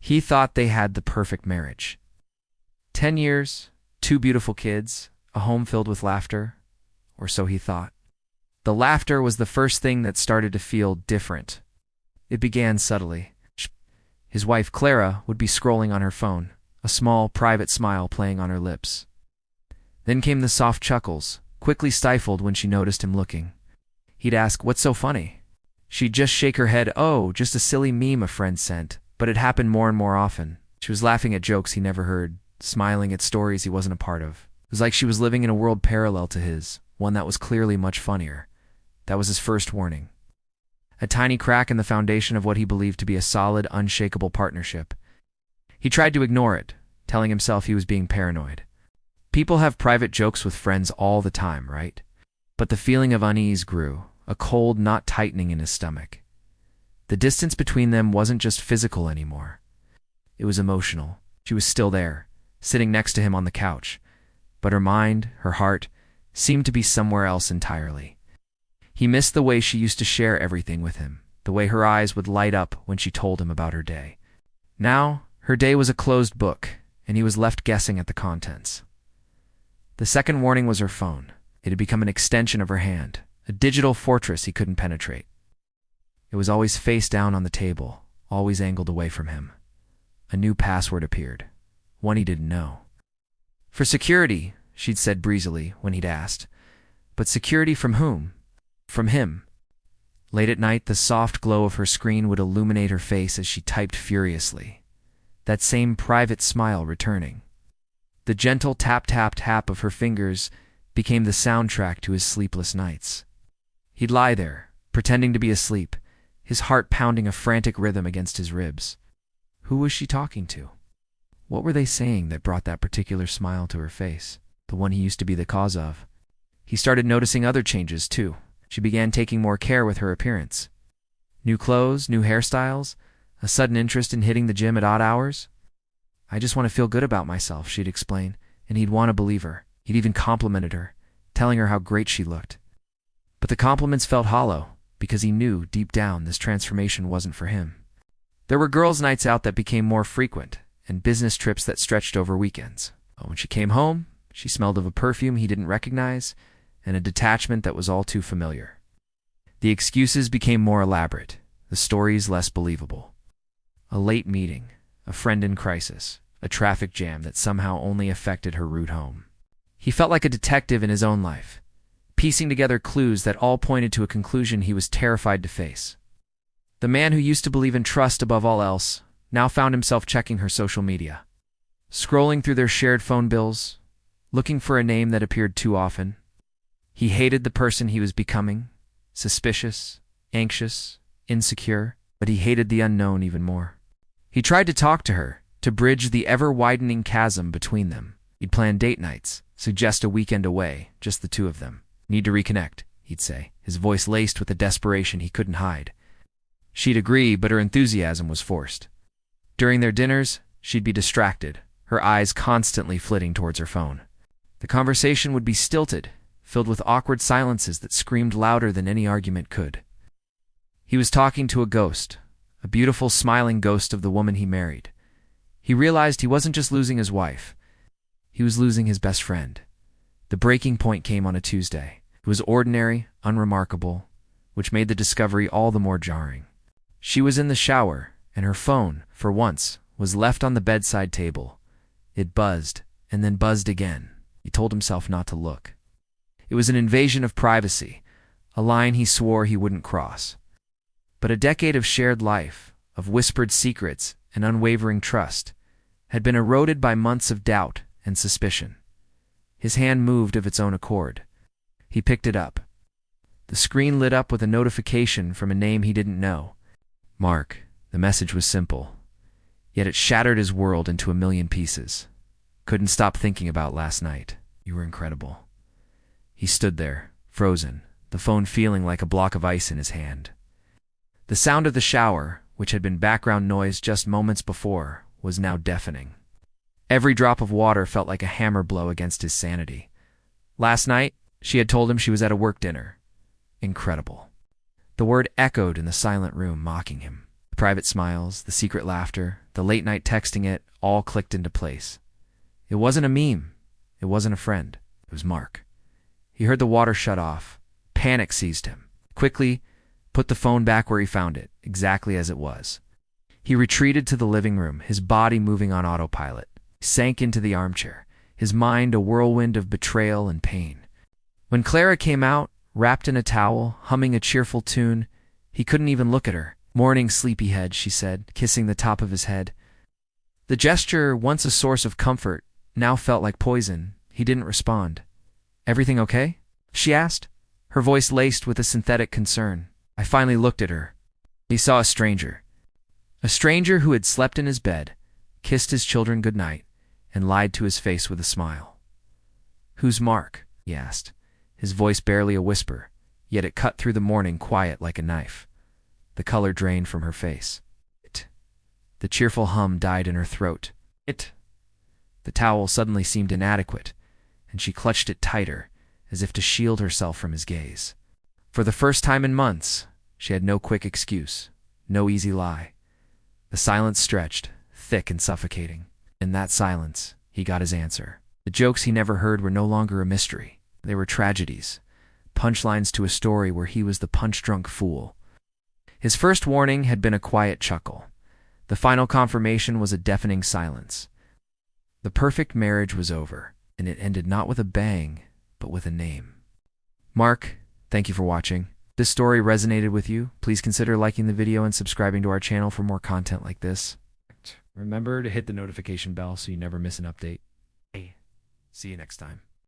He thought they had the perfect marriage. 10 years, 2 beautiful kids, a home filled with laughter, or so he thought. The laughter was the first thing that started to feel different. It began subtly. His wife, Clara, would be scrolling on her phone, a small, private smile playing on her lips. Then came the soft chuckles, quickly stifled when she noticed him looking. He'd ask, "What's so funny?" She'd just shake her head, "Oh, just a silly meme a friend sent." But it happened more and more often. She was laughing at jokes he never heard, smiling at stories he wasn't a part of. It was like she was living in a world parallel to his, one that was clearly much funnier. That was his first warning. A tiny crack in the foundation of what he believed to be a solid, unshakable partnership. He tried to ignore it, telling himself he was being paranoid. People have private jokes with friends all the time, right? But the feeling of unease grew, a cold knot tightening in his stomach. The distance between them wasn't just physical anymore. It was emotional. She was still there, sitting next to him on the couch. But her mind, her heart, seemed to be somewhere else entirely. He missed the way she used to share everything with him, the way her eyes would light up when she told him about her day. Now, her day was a closed book, and he was left guessing at the contents. The second warning was her phone. It had become an extension of her hand, a digital fortress he couldn't penetrate. It was always face down on the table, always angled away from him. A new password appeared, one he didn't know. "For security," she'd said breezily when he'd asked. But security from whom? From him. Late at night, the soft glow of her screen would illuminate her face as she typed furiously, that same private smile returning. The gentle tap-tap-tap of her fingers became the soundtrack to his sleepless nights. He'd lie there, pretending to be asleep, his heart pounding a frantic rhythm against his ribs. Who was she talking to? What were they saying that brought that particular smile to her face, the one he used to be the cause of? He started noticing other changes, too. She began taking more care with her appearance. New clothes, new hairstyles, a sudden interest in hitting the gym at odd hours. "I just want to feel good about myself," she'd explain, and he'd want to believe her. He'd even complimented her, telling her how great she looked. But the compliments felt hollow, because he knew, deep down, this transformation wasn't for him. There were girls' nights out that became more frequent, and business trips that stretched over weekends. But when she came home, she smelled of a perfume he didn't recognize, and a detachment that was all too familiar. The excuses became more elaborate, the stories less believable. A late meeting, a friend in crisis, a traffic jam that somehow only affected her route home. He felt like a detective in his own life, piecing together clues that all pointed to a conclusion he was terrified to face. The man who used to believe in trust above all else now found himself checking her social media, scrolling through their shared phone bills, looking for a name that appeared too often. He hated the person he was becoming, suspicious, anxious, insecure, but he hated the unknown even more. He tried to talk to her, to bridge the ever-widening chasm between them. He'd plan date nights, suggest a weekend away, just the two of them. "Need to reconnect," he'd say, his voice laced with a desperation he couldn't hide. She'd agree, but her enthusiasm was forced. During their dinners, she'd be distracted, her eyes constantly flitting towards her phone. The conversation would be stilted, filled with awkward silences that screamed louder than any argument could. He was talking to a ghost, a beautiful, smiling ghost of the woman he married. He realized he wasn't just losing his wife. He was losing his best friend. The breaking point came on a Tuesday. It was ordinary, unremarkable, which made the discovery all the more jarring. She was in the shower, and her phone, for once, was left on the bedside table. It buzzed, and then buzzed again. He told himself not to look. It was an invasion of privacy, a line he swore he wouldn't cross. But a decade of shared life, of whispered secrets and unwavering trust, had been eroded by months of doubt and suspicion. His hand moved of its own accord. He picked it up. The screen lit up with a notification from a name he didn't know. Mark. The message was simple, yet it shattered his world into a million pieces. Couldn't stop thinking about last night. You were incredible. He stood there, frozen, the phone feeling like a block of ice in his hand. The sound of the shower, which had been background noise just moments before, was now deafening. Every drop of water felt like a hammer blow against his sanity. Last night, she had told him she was at a work dinner. Incredible. The word echoed in the silent room, mocking him. The private smiles, the secret laughter, the late night texting, it all clicked into place. It wasn't a meme. It wasn't a friend. It was Mark. He heard the water shut off. Panic seized him. Quickly, put the phone back where he found it, exactly as it was. He retreated to the living room, his body moving on autopilot. He sank into the armchair, his mind a whirlwind of betrayal and pain. When Clara came out, wrapped in a towel, humming a cheerful tune, he couldn't even look at her. "Morning, sleepyhead," she said, kissing the top of his head. The gesture, once a source of comfort, now felt like poison. He didn't respond. "Everything okay?" she asked, her voice laced with a synthetic concern. I finally looked at her. He saw a stranger. A stranger who had slept in his bed, kissed his children goodnight, and lied to his face with a smile. "Who's Mark?" he asked, his voice barely a whisper, yet it cut through the morning quiet like a knife. The color drained from her face. The cheerful hum died in her throat. The towel suddenly seemed inadequate, and she clutched it tighter, as if to shield herself from his gaze. For the first time in months, she had no quick excuse, no easy lie. The silence stretched, thick and suffocating. In that silence, he got his answer. The jokes he never heard were no longer a mystery. They were tragedies, punchlines to a story where he was the punch-drunk fool. His first warning had been a quiet chuckle. The final confirmation was a deafening silence. The perfect marriage was over, and it ended not with a bang, but with a name. Mark, thank you for watching. If this story resonated with you, please consider liking the video and subscribing to our channel for more content like this. Remember to hit the notification bell so you never miss an update. See you next time.